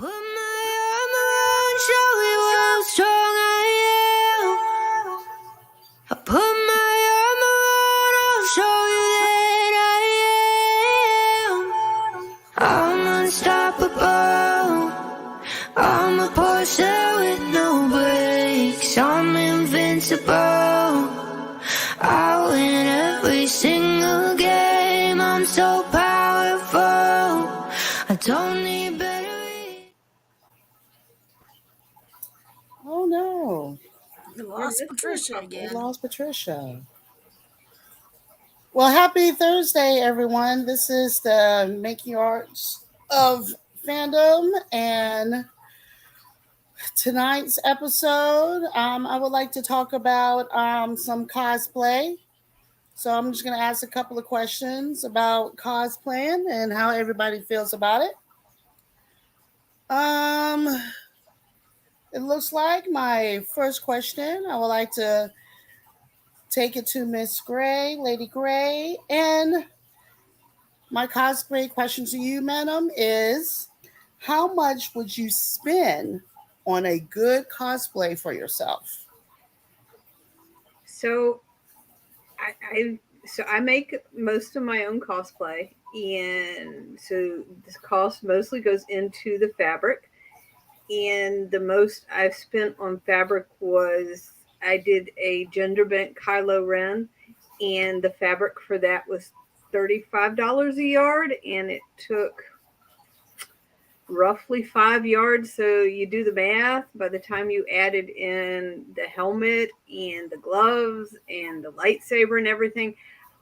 put my armor on, show you how strong I am. I put my armor on, I'll show you that I am. I'm unstoppable. I'm a Porsche with no brakes. I'm invincible. I win every single game. I'm so powerful. I don't need batteries. Oh no. We lost Patricia We again. lost Patricia. Well, happy Thursday, everyone. This is the Matriarchs of Fandom, and tonight's episode, I would like to talk about some cosplay. So I'm just going to ask a couple of questions about cosplaying and how everybody feels about it. It looks like my first question, I would like to take it to Miss Gray, Lady Gray. And my cosplay question to you, madam, is how much would you spend on a good cosplay for yourself? So I make most of my own cosplay, and so this cost mostly goes into the fabric. And the most I've spent on fabric was I did a gender bent Kylo Ren, and the fabric for that was $35 a yard, and it took roughly 5 yards. So you do the math. By the time you added in the helmet and the gloves and the lightsaber and everything,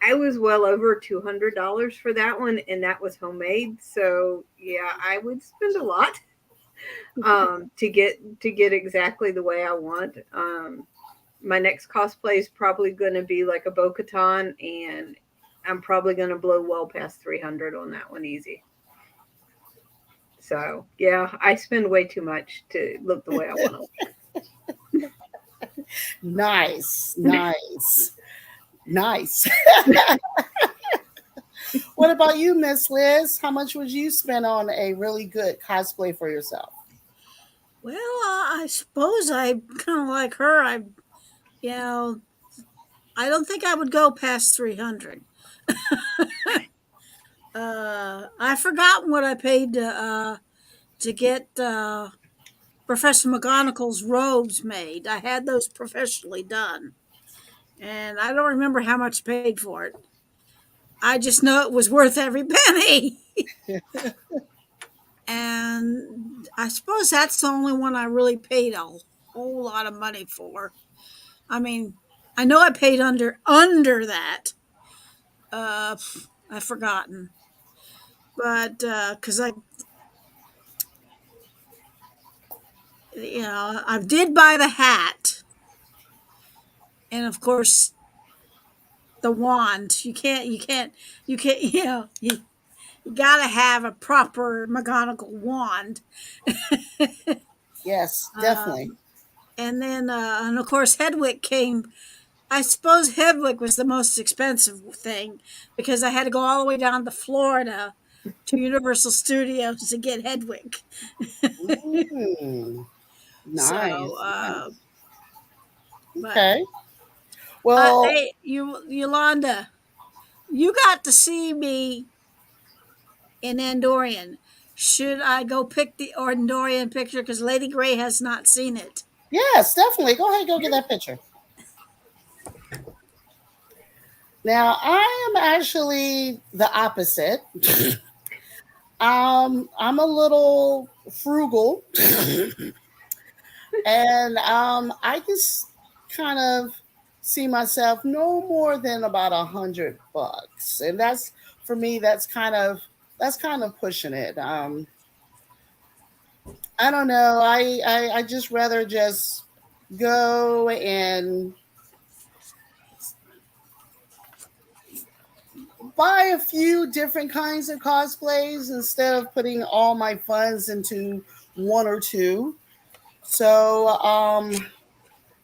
I was well over $200 for that one, and that was homemade. So yeah, I would spend a lot to get exactly the way I want. My next cosplay is probably going to be like a Bo-Katan, and I'm probably going to blow well past 300 on that one easy. So yeah, I spend way too much to look the way I want to. Nice. What about you, Miss Liz? How much would you spend on a really good cosplay for yourself? Well, I suppose I'm kind of like her. I don't think I would go past 300. I've forgotten what I paid to get Professor McGonagall's robes made. I had those professionally done, and I don't remember how much I paid for it. I just know it was worth every penny. And I suppose that's the only one I really paid a whole lot of money for. I mean, I know I paid under that. I've forgotten, but because I did buy the hat, and of course the wand. You can't. You gotta have a proper McGonagall wand. Yes, definitely. And then, and of course, Hedwig came. I suppose Hedwig was the most expensive thing because I had to go all the way down to Florida to Universal Studios to get Hedwig. Nice. So, Nice. but Okay. Well, hey, Yolanda, you got to see me in Andorian. Should I go pick the Andorian picture? Because Lady Grey has not seen it. yes, definitely. Go ahead, go get that picture. Now, I am actually the opposite. I'm a little frugal, and I just kind of see myself no more than about $100, and that's for me. That's kind of pushing it. I don't know. I just rather just go and buy a few different kinds of cosplays instead of putting all my funds into one or two. So, I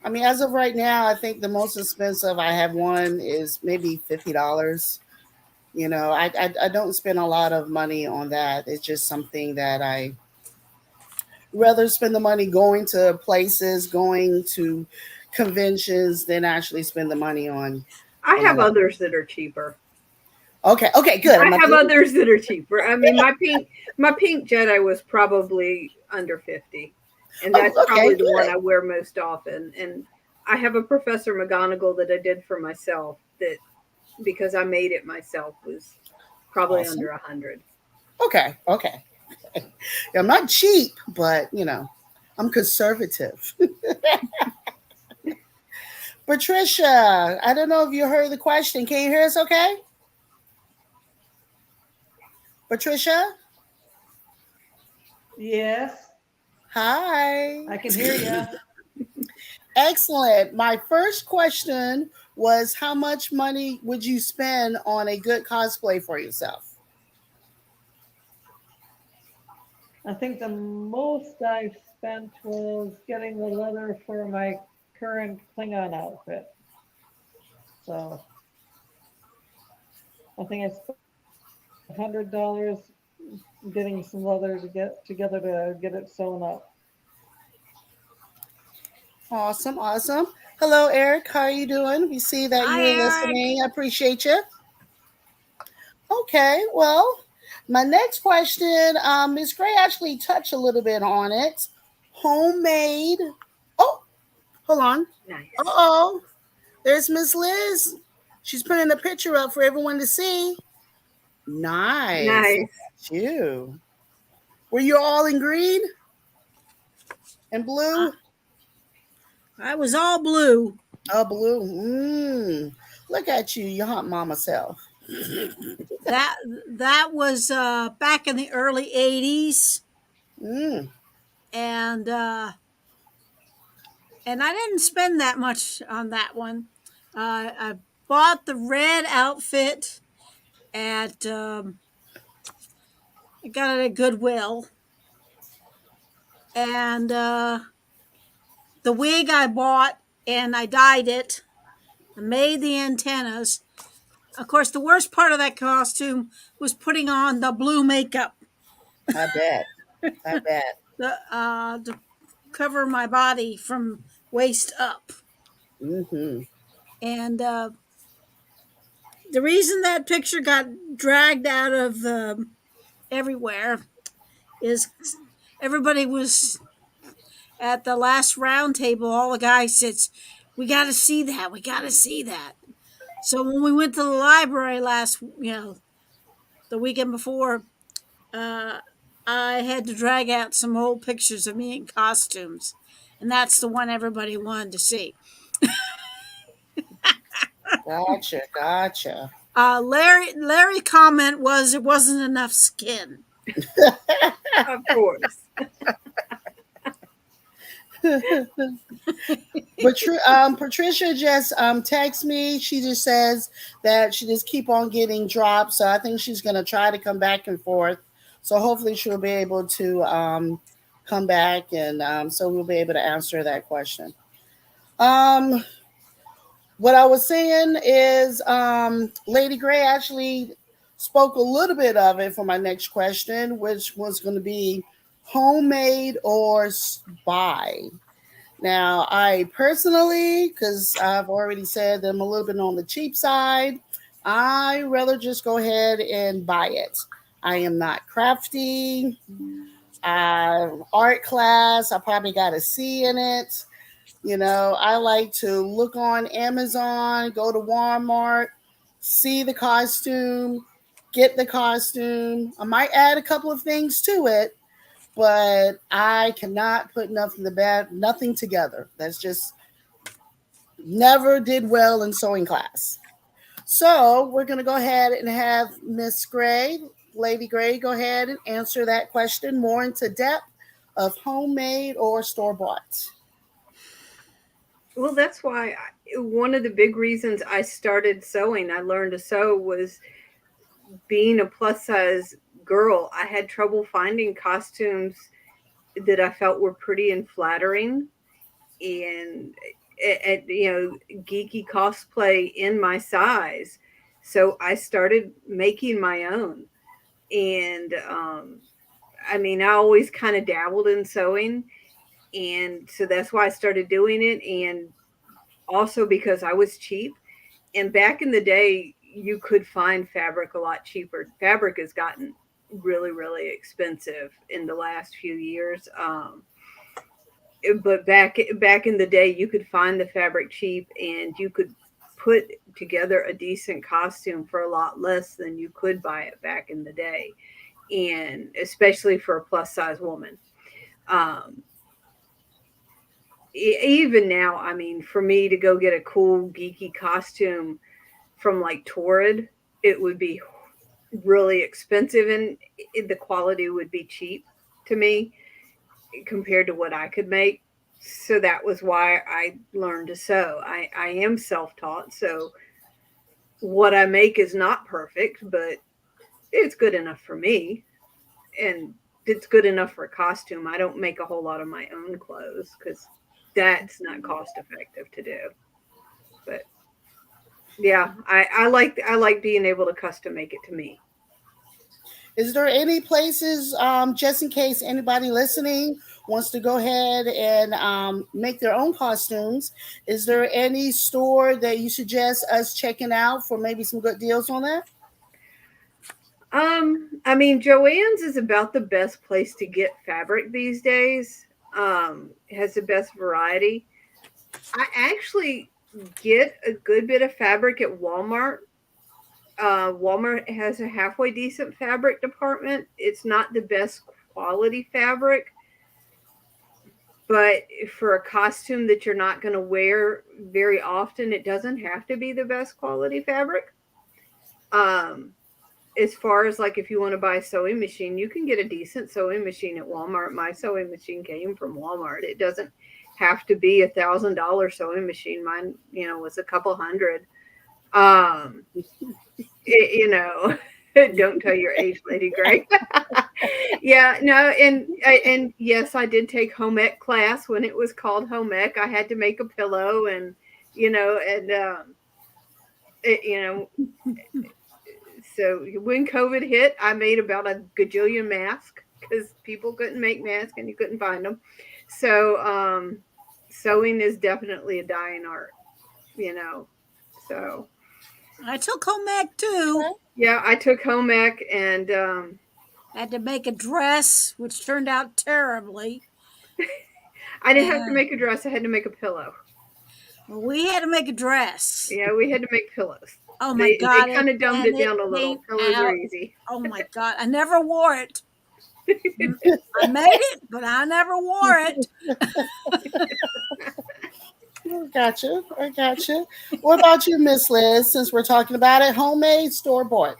mean, as of right now, I think the most expensive I have one is maybe $50. I don't spend a lot of money on that. It's just something that rather spend the money going to places, going to conventions than actually spend the money I on a have lot. others that are cheaper. Okay, okay, good. I'm I like, have others that are cheaper. I mean, my pink Jedi was probably under 50, and that's oh, okay, probably the one good, I wear most often. And I have a Professor McGonagall that I did for myself that because I made it myself was probably awesome. under 100. Okay, okay. Yeah, I'm not cheap, but I'm conservative. Patricia, I don't know if you heard the question. Can you hear us? Okay, Patricia. Yes, Hi. I can hear you. Excellent. My first question was how much money would you spend on a good cosplay for yourself? I think the most I've spent was getting the leather for my current Klingon outfit. So I think I spent $100 getting some leather to get together to get it sewn up. Awesome, awesome. Hello, Eric. How are you doing? We see that Hi, you're Eric. listening. I appreciate you. Okay, well, my next question, Ms. Gray actually touched a little bit on it. Homemade. Oh, hold on. Uh Nice, oh. There's Miss Liz. She's putting a picture up for everyone to see. Nice. Look nice. at you. Were you all in green and I, blue? I was all blue. Oh, blue. Look at you, your hot mama self. That that was back in the early '80s, mm, and I didn't spend that much on that one. I bought the red outfit at I got it at Goodwill, and the wig I bought and I dyed it. I made the antennas. Of course, the worst part of that costume was putting on the blue makeup I bet. I bet. to cover my body from waist up. Mm-hmm. And the reason that picture got dragged out of everywhere is everybody was at the last round table. All the guys said, "We got to see that. We got to see that." So when we went to the library the weekend before, uh, I had to drag out some old pictures of me in costumes, and that's the one everybody wanted to see. Gotcha. Gotcha. Larry comment was it wasn't enough skin. Of course. But Patricia just texts me. She just says that she just keep on getting dropped. So I think she's gonna try to come back and forth. So hopefully she'll be able to come back, and so we'll be able to answer that question. Um, what I was saying is, Lady Gray actually spoke a little bit of it for my next question, which was going to be homemade or buy. Now, I personally, because I've already said that I'm a little bit on the cheap side, I rather just go ahead and buy it. I am not crafty. Art class, I probably got a C in it. I like to look on Amazon, go to Walmart, see the costume, get the costume. I might add a couple of things to it, but I cannot put nothing together. That's just never did well in sewing class. So we're gonna go ahead and have Miss Gray, Lady Gray, go ahead and answer that question more into depth of homemade or store bought. Well, that's why one of the big reasons I started sewing, I learned to sew, was being a plus size girl. I had trouble finding costumes that I felt were pretty and flattering and at geeky cosplay in my size. So I started making my own, and I mean, I always kind of dabbled in sewing, and so that's why I started doing it, and also because I was cheap. And back in the day, you could find fabric a lot cheaper. Fabric has gotten really, really expensive in the last few years. But back in the day, you could find the fabric cheap, and you could put together a decent costume for a lot less than you could buy it back in the day, and especially for a plus size woman. Um, Even now, I mean, for me to go get a cool geeky costume from like Torrid, it would be really expensive, and the quality would be cheap to me compared to what I could make. So that was why I learned to sew. I am self taught, so what I make is not perfect, but it's good enough for me, and it's good enough for a costume. I don't make a whole lot of my own clothes because that's not cost effective to do. But yeah, I like being able to custom make it to me. Is there any places, just in case anybody listening wants to go ahead and make their own costumes? Is there any store that you suggest us checking out for maybe some good deals on that? I mean, Joann's is about the best place to get fabric these days. It has the best variety. I actually get a good bit of fabric at Walmart. Walmart has a halfway decent fabric department. It's not the best quality fabric, but for a costume that you're not going to wear very often, it doesn't have to be the best quality fabric. Um, as far as like if you want to buy a sewing machine, you can get a decent sewing machine at Walmart. My sewing machine came from Walmart. It doesn't have to be $1,000 sewing machine. Mine, was a couple hundred. Um, don't tell your age, Lady Gray. Yeah, no, and yes, I did take home ec class when it was called home ec. I had to make a pillow, and and it, you know, so when COVID hit, I made about a gajillion masks because people couldn't make masks and you couldn't find them. So sewing is definitely a dying art, you know. So I took home ec too. yeah, I took home ec, and I had to make a dress, which turned out terribly. I didn't have to make a dress. I had to make a pillow. We had to make a dress. Yeah, we had to make pillows. Oh my God. They kind of dumbed it down a little. came Pillows are out. easy. Oh my God. I never wore it. I made it, but I never wore it. Gotcha. I gotcha. What about you, Miss Liz, since we're talking about it? Homemade, store bought?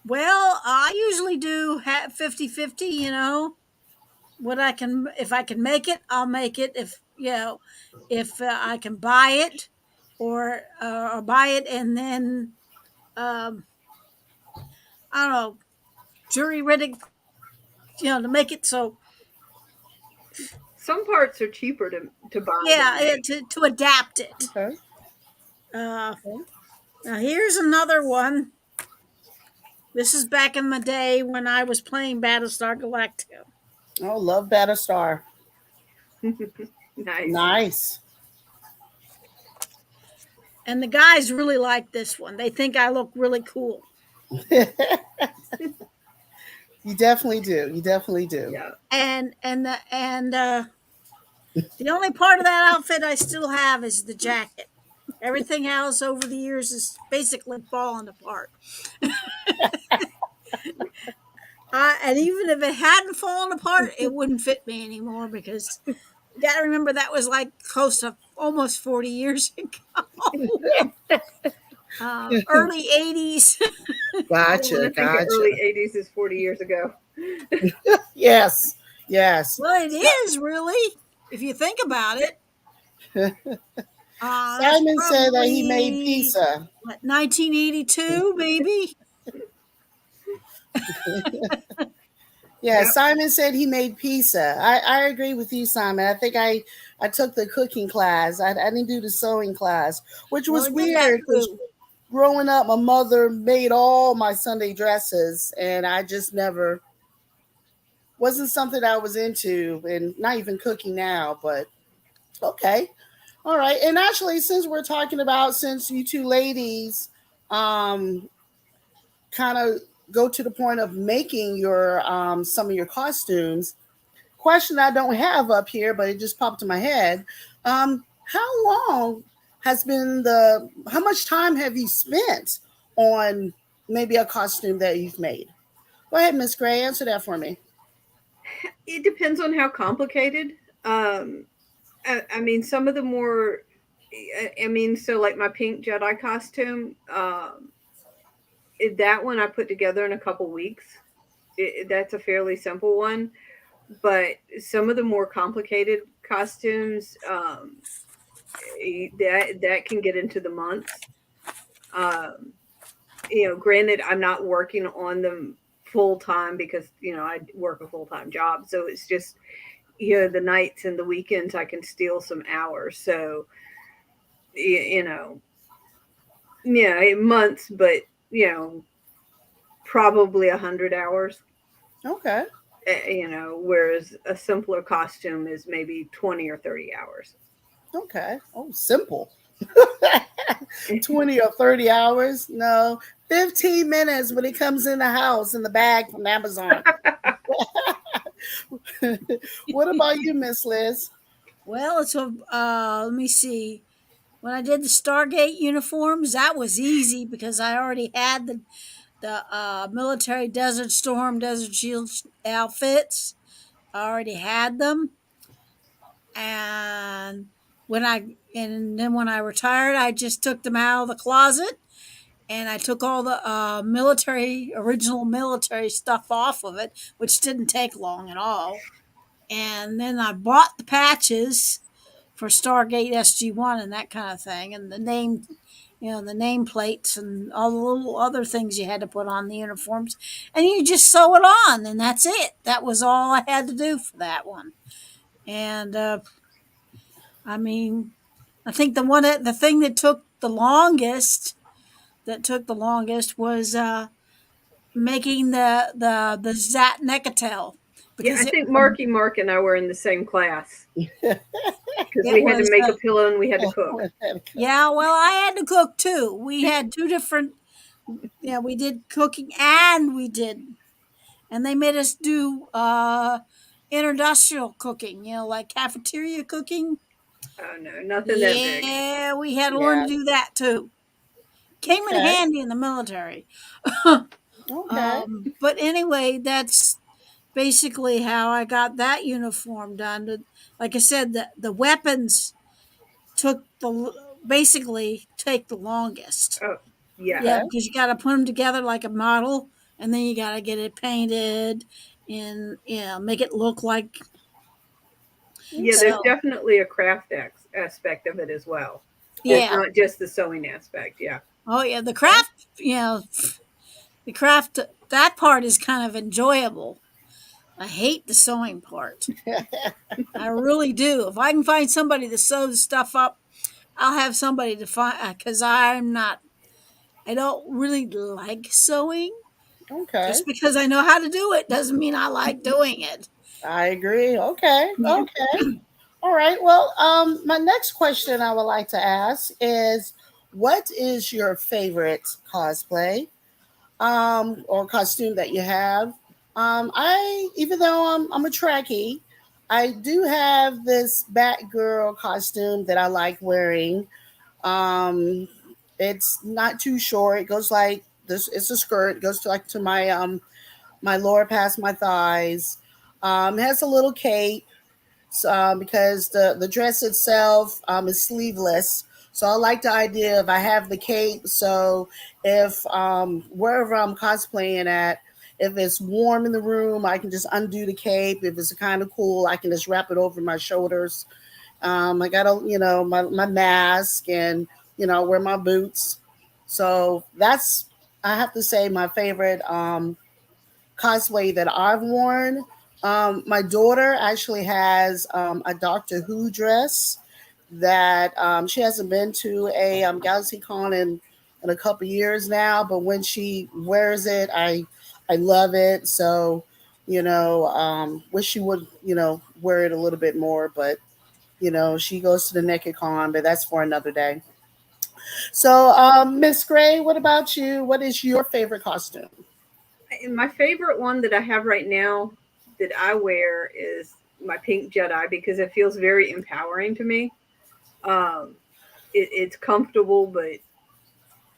Well, I usually do 50-50, what I can, if I can make it, I'll make it. If I can buy it or buy it and then, I don't know, jury rig, to make it so, Some parts are cheaper to buy. yeah, to adapt it. Okay. Now here's another one. This is back in the day when I was playing Battlestar Galactica. Oh, love Battlestar. Nice. Nice. And the guys really like this one. They think I look really cool. You definitely do. You definitely do. Yeah. And the only part of that outfit I still have is the jacket. Everything else over the years is basically falling apart. And even if it hadn't fallen apart, it wouldn't fit me anymore because you got to remember that was like close to almost 40 years ago. Early 80s. Gotcha. Gotcha. Early 80s is 40 years ago. Yes. Yes. Well, it is really, if you think about it. Simon said that he made pizza. What, 1982, maybe? Yeah, Yep. Simon said he made pizza. I agree with you, Simon. I think I took the cooking class. I didn't do the sewing class, which was Well, I did that weird because too. growing up, my mother made all my Sunday dresses, and I just never wasn't something I was into, and not even cooking now. But okay, all right. And actually, since we're talking about, since you two ladies, um, kind of go to the point of making your some of your costumes. Question I don't have up here, but it just popped in my head. How long has been the? How much time have you spent on maybe a costume that you've made? Go ahead, Miss Gray. Answer that for me. It depends on how complicated. Um, I mean, some of the more, I mean, so like my pink Jedi costume, that one I put together in a couple weeks. That's a fairly simple one, but some of the more complicated costumes, that can get into the months. Um, Granted, I'm not working on them full time because I work a full time job, so it's just the nights and the weekends I can steal some hours. So you know, yeah, months, but probably 100 hours. Okay. Whereas a simpler costume is maybe 20 or 30 hours. Okay. Oh, simple. 20 or 30 hours? No. 15 minutes when it comes in the house in the bag from Amazon. What about you, Miss Liz? Well, let me see. When I did the Stargate uniforms, that was easy because I already had the military Desert Storm, Desert Shield outfits. I already had them, and and then when I retired, I just took them out of the closet and I took all the original military stuff off of it, which didn't take long at all. And then I bought the patches for Stargate SG1 and that kind of thing, and the name, the nameplates and all the little other things you had to put on the uniforms, and you just sew it on, and that's it. That was all I had to do for that one. And I mean, I think the thing that took the longest was making the Zat Necatel Yeah, because I think Marky Mark and I were in the same class because it we had to was make a pillow and we had to cook. yeah. Well, I had to cook too. We had two different. Yeah, we did cooking and and they made us do industrial cooking. Like cafeteria cooking. Oh no, nothing that big. Yeah, we had to learn Yeah. to do that too. Came in Okay. handy in the military. Okay. But anyway, that's basically how I got that uniform done. Like I said, the weapons took basically take the longest. Oh yeah, Yeah, Okay. because you got to put them together like a model, and then you got to get it painted and make it look like yeah. Okay. There's so. definitely a craft aspect of it as well. It's Yeah. not just the sewing aspect. Yeah. Oh yeah, the craft. The craft. That part is kind of enjoyable. I hate the sewing part. I really do. If I can find somebody to sew the stuff up, I'll have somebody to find because I'm not. I don't really like sewing. Okay. Just because I know how to do it doesn't mean I like doing it. I agree. Okay. Yeah. Okay. All right. Well, my next question I would like to ask is, what is your favorite cosplay, or costume that you have? I, even though I'm a Trekkie, I do have this Batgirl costume that I like wearing. Um, it's not too short. It goes like this. It's a skirt. It goes to like to my lower past my thighs. It has a little cape, because the dress itself is sleeveless. So I like the idea of I have the cape. So if wherever I'm cosplaying at, if it's warm in the room, I can just undo the cape. If it's kind of cool, I can just wrap it over my shoulders. I got my mask, and wear my boots. So that's, I have to say, my favorite cosplay that I've worn. My daughter actually has a Doctor Who dress that she hasn't been to a Galaxy Con in a couple years now, but when she wears it, I love it. So Wish she would, wear it a little bit more, but she goes to the Naked Con, but that's for another day. So, Miss Gray, what about you? What is your favorite costume? And my favorite one that I have right now that I wear is my pink Jedi because it feels very empowering to me. Um, it's comfortable, but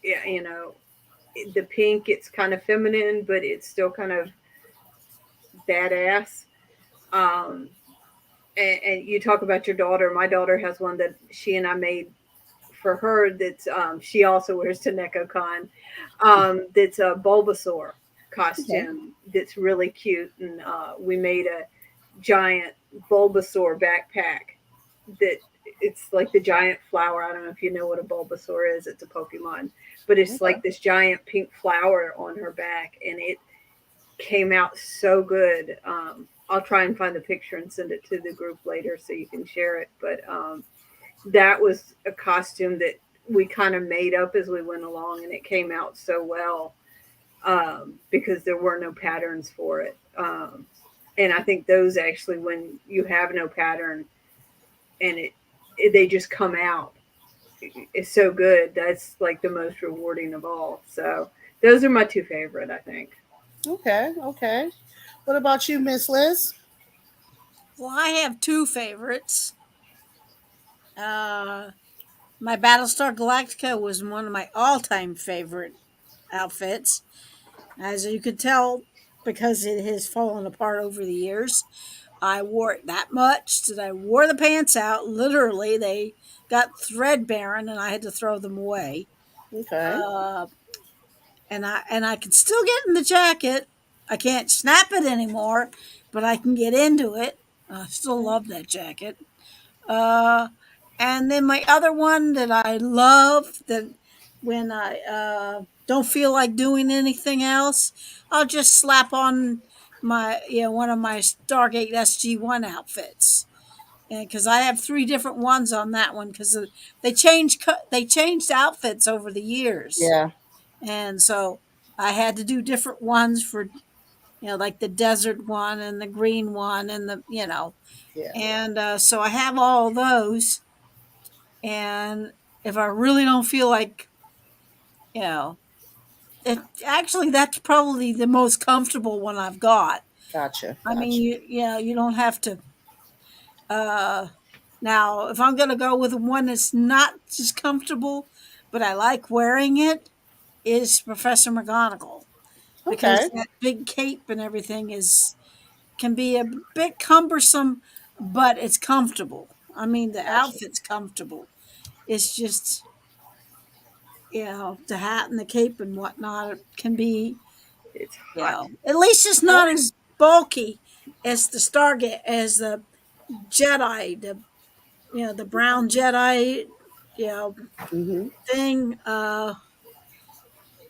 yeah, the pink, it's kind of feminine, but it's still kind of badass. Um, and you talk about your daughter. My daughter has one that she and I made for her. That's she also wears to NecoCon. That's a Bulbasaur Okay. costume. That's really cute, and we made a giant Bulbasaur backpack. That it's like the giant flower. I don't know if you know what a Bulbasaur is. It's a Pokemon, but it's Okay. like this giant pink flower on her back, and it came out so good. I'll try and find the picture and send it to the group later so you can share it. But that was a costume that we kind of made up as we went along, and it came out so well because there were no patterns for it. And I think those actually, when you have no pattern and they just come out, it's so good. That's like the most rewarding of all. So those are my two favorite, I think. Okay. Okay. What about you, Miss Liz? Well, I have two favorites. Uh, my Battlestar Galactica was one of my all-time favorite outfits, as you could tell, because it has fallen apart over the years. I wore it that much that I wore the pants out. Literally, they got threadbare, and I had to throw them away. Okay. Uh, and I can still get in the jacket. I can't snap it anymore, but I can get into it. I still Okay. love that jacket. Uh, and then my other one that I love, that when I don't feel like doing anything else, I'll just slap on one of my Stargate SG-1 outfits. Because I have three different ones on that one, because they changed outfits over the years, Yeah. and so I had to do different ones for like the desert one and the green one and Yeah. and so I have all those. And if I really don't feel like, you know, it actually that's probably the most comfortable one I've got. Gotcha. I mean, Gotcha. you don't have to. Uh, Now, if I'm gonna go with one that's not just comfortable, but I like wearing it, is Professor McGonagall, because Okay. that big cape and everything is can be a bit cumbersome, but it's comfortable. I mean, the Gotcha. outfit's comfortable. It's just the hat and the cape and whatnot can be, It's hot. at least it's not as bulky as the Jedi, the brown Jedi, you know, Mm-hmm. thing.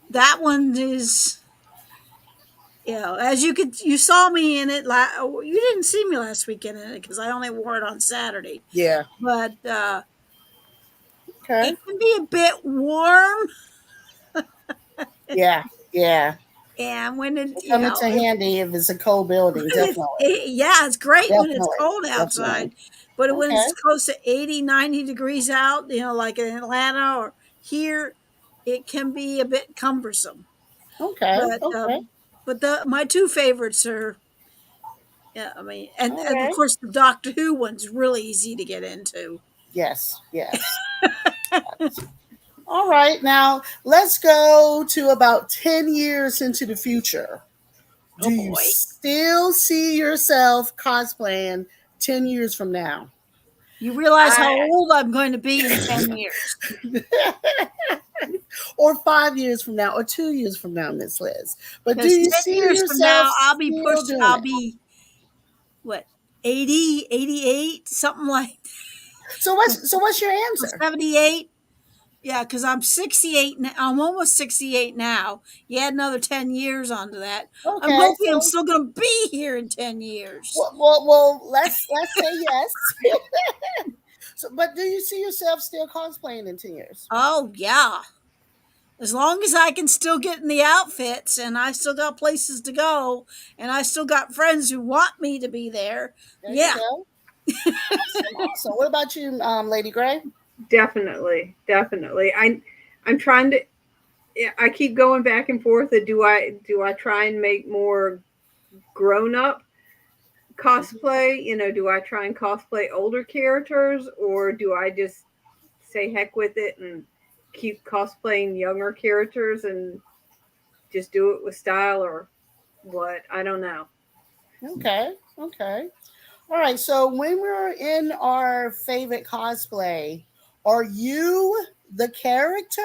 That one is, as you saw me in it. You didn't see me last weekend in it because I only wore it on Saturday, Yeah. but Okay. it can be a bit warm, Yeah. Yeah. and when it, It'll come into handy if it's a cold building. Definitely. yeah, it's great when it's Definitely. cold Definitely. outside, but when Okay. it's close to 80, 90 degrees out, like in Atlanta or here, it can be a bit cumbersome. Okay. But Okay. the my two favorites are, yeah, I mean, and, All and of right. course the Doctor Who one's really easy to get into. Yes. Yes. All right. Now let's go to about 10 years into the future. Do Oh you boy. still see yourself cosplaying 10 years from now? You realize how I old I'm going to be in 10 years. or 5 years from now, or 2 years from now, Miss Liz. But do Because you 10 see years from yourself now, still doing I'll it? be, what, 80, 88, something like So what's your or answer? 78. Yeah, because I'm 68 now. I'm almost 68 now. You add another 10 years onto that. I'm Okay, hoping I'm so still going to be here in 10 years. well, let's say yes. So, but do you see yourself still cosplaying in 10 years? Oh, yeah. As long as I can still get in the outfits and I still got places to go and I still got friends who want me to be there, There you yeah. go. Awesome, awesome. What about you, Lady Gray? Definitely, definitely. I'm trying to. I keep going back and forth. Do I try and make more grown up cosplay? Do I try and cosplay older characters, or do I just say heck with it and keep cosplaying younger characters and just do it with style, or what? I don't know. Okay, okay. All right. So when we're in our favorite cosplay, are you the character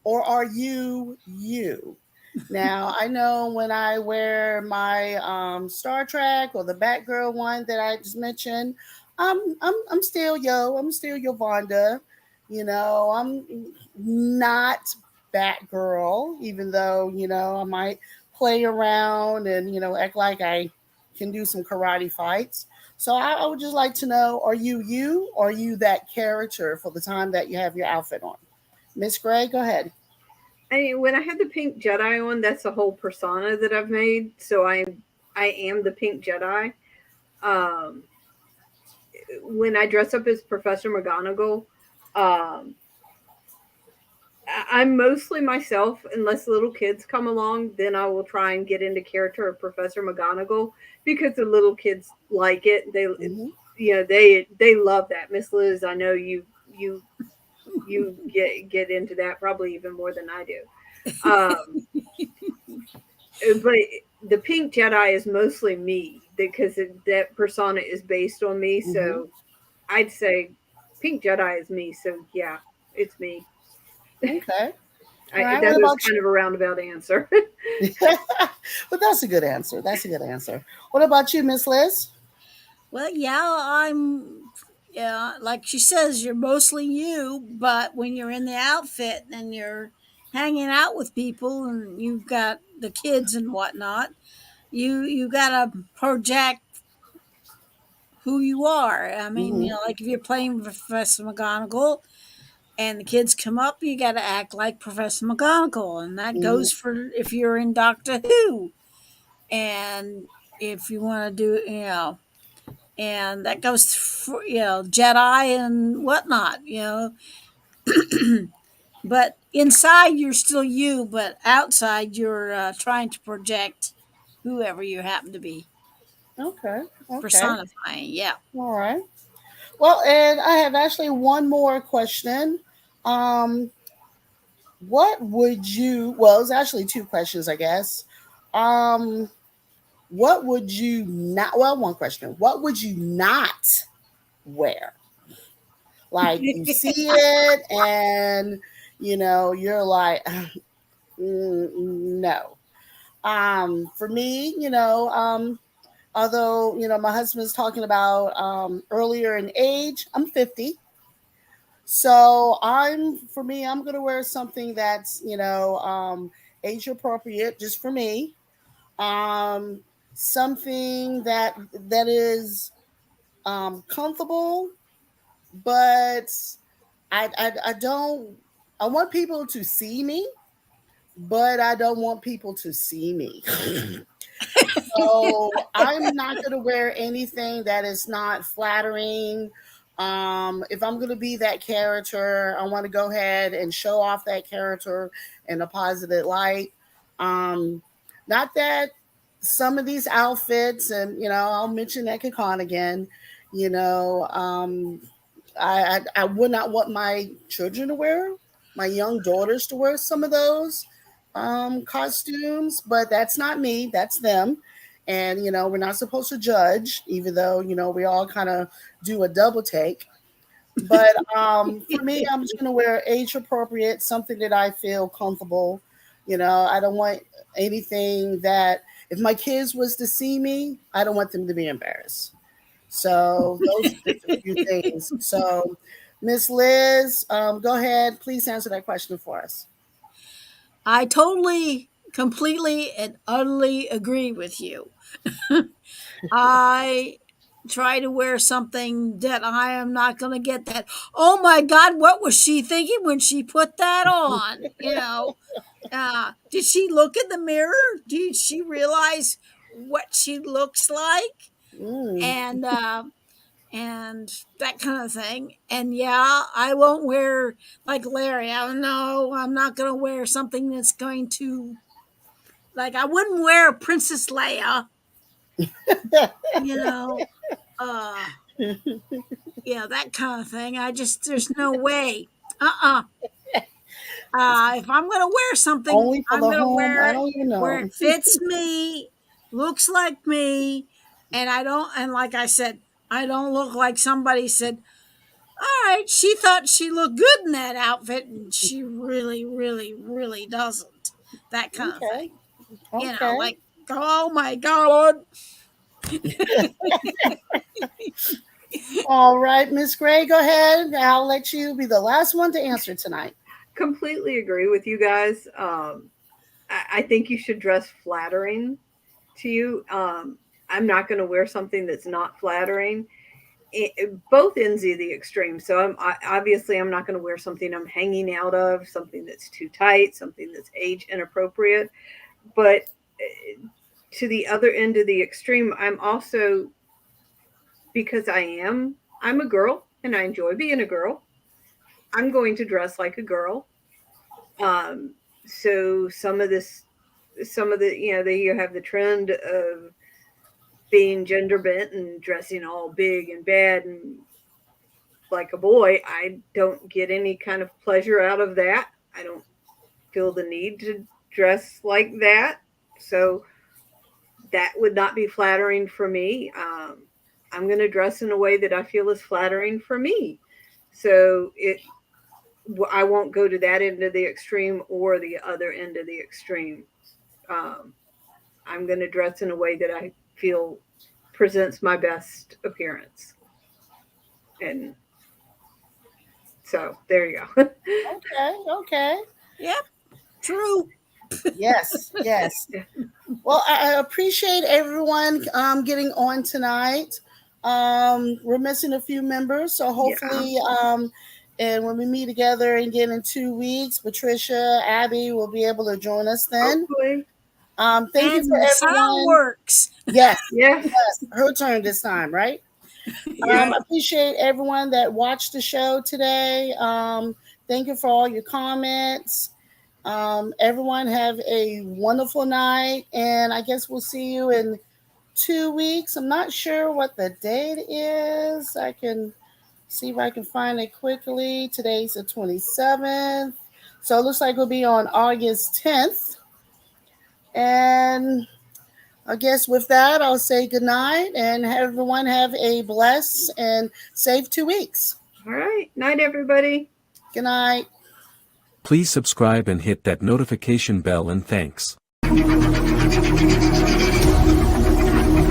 or are you you? Now I know when I wear my Star Trek or the Batgirl one that I just mentioned, I'm still yo. I'm still Yolanda. I'm not Batgirl, even though I might play around and act like I can do some karate fights. So I would just like to know: are you you, or are you that character for the time that you have your outfit on? Miss Gray, go ahead. I mean, when I had the pink Jedi on, that's the whole persona that I've made. So I am the pink Jedi. Um, when I dress up as Professor McGonagall, um, I'm mostly myself unless little kids come along. Then I will try and get into character of Professor McGonagall because the little kids like it. Hmm. They love that. Miss Liz, I know you get into that probably even more than I do. Um, but the pink Jedi is mostly me because that persona is based on me. Hmm. So I'd say pink Jedi is me. So yeah, it's me. Okay. All right. That What was about kind of a roundabout answer. you? But that's a good answer. That's a good answer. What about you, Miss Liz? Well, yeah, yeah, like she says, you're mostly you, but when you're in the outfit and you're hanging out with people and you've got the kids and whatnot, you gotta project who you are. I mean, Hmm. like if you're playing Professor McGonagall and the kids come up, you gotta act like Professor McGonagall, and that Hmm. goes for if you're in Doctor Who, and if you want to do, and that goes for Jedi and whatnot, but inside you're still you, but outside you're trying to project whoever you happen to be Okay. Okay. personifying. Yeah. All right. Well, and I have actually one more question. Um, what would you? Well, it's actually two questions, I guess. Um, what would you not? Well, one question. What would you not wear? Like you see it, and you're like, no. For me, although my husband's talking about earlier in age, I'm 50. So for me, I'm gonna wear something that's age appropriate just for me. Um, Something that is comfortable, but I don't. I want people to see me, but I don't want people to see me. So I'm not going to wear anything that is not flattering. If I'm going to be that character, I want to go ahead and show off that character in a positive light. Um, Not that some of these outfits, and I'll mention Eka Khan again. You know, um, I would not want my children to wear, my young daughters to wear some of those costumes, but that's not me, that's them. And we're not supposed to judge, even though we all kind of do a double take. But for me, I'm just gonna wear age appropriate, something that I feel comfortable. I don't want anything that if my kids was to see me, I don't want them to be embarrassed. So those are just a few things. So, Miss Liz, go ahead. Please answer that question for us. I totally, completely, and utterly agree with you. I try to wear something that I am not going to get that. Oh my God, what was she thinking when she put that on? Did she look in the mirror? Did she realize what she looks like? Mm. And that kind of thing. And yeah, I won't wear like Larry. I don't know. I'm not going to wear something that's going to like. I wouldn't wear a Princess Leia. You know, uh, that kind of thing. There's no way. Uh-uh. If I'm gonna wear something, Only for I'm the gonna home. wear I it don't even where know. it fits me, looks like me, and I don't. And like I said, I don't look like somebody said, "All right, she thought she looked good in that outfit, and she really, really, really doesn't." That kind of Okay. thing. Okay. Like, oh my God. All right, Miss Gray, go ahead. I'll let you be the last one to answer tonight. Completely agree with you guys. I think you should dress flattering to you. I'm not going to wear something that's not flattering. Both ends of the extreme. So obviously I'm not going to wear something I'm hanging out of, something that's too tight, something that's age inappropriate. But to the other end of the extreme, I'm also, because I'm a girl and I enjoy being a girl. I'm going to dress like a girl. So some of the, you have the trend of being gender bent and dressing all big and bad and like a boy. I don't get any kind of pleasure out of that. I don't feel the need to dress like that. So that would not be flattering for me. I'm going to dress in a way that I feel is flattering for me. So I won't go to that end of the extreme or the other end of the extreme. Um, I'm going to dress in a way that I feel presents my best appearance. And so there you go. Okay. Okay. Yep, true. Yes. Yes. Well, I appreciate everyone getting on tonight. We're missing a few members, so Yeah, hopefully, and when we meet together again in 2 weeks, Patricia, Abby will be able to join us then. hopefully. Thank you for And the sound everyone. works. Yes, Yes, yes, her turn this time, right? yes. I appreciate everyone that watched the show today. Thank you for all your comments. Everyone have a wonderful night, and I guess we'll see you in 2 weeks. I'm not sure what the date is. I can see if I can find it quickly. Today's the 27th. So it looks like it'll be on August 10th. And I guess with that, I'll say goodnight and have everyone have a blessed and safe 2 weeks. All right. Night, everybody. Good night. Please subscribe and hit that notification bell, and thanks.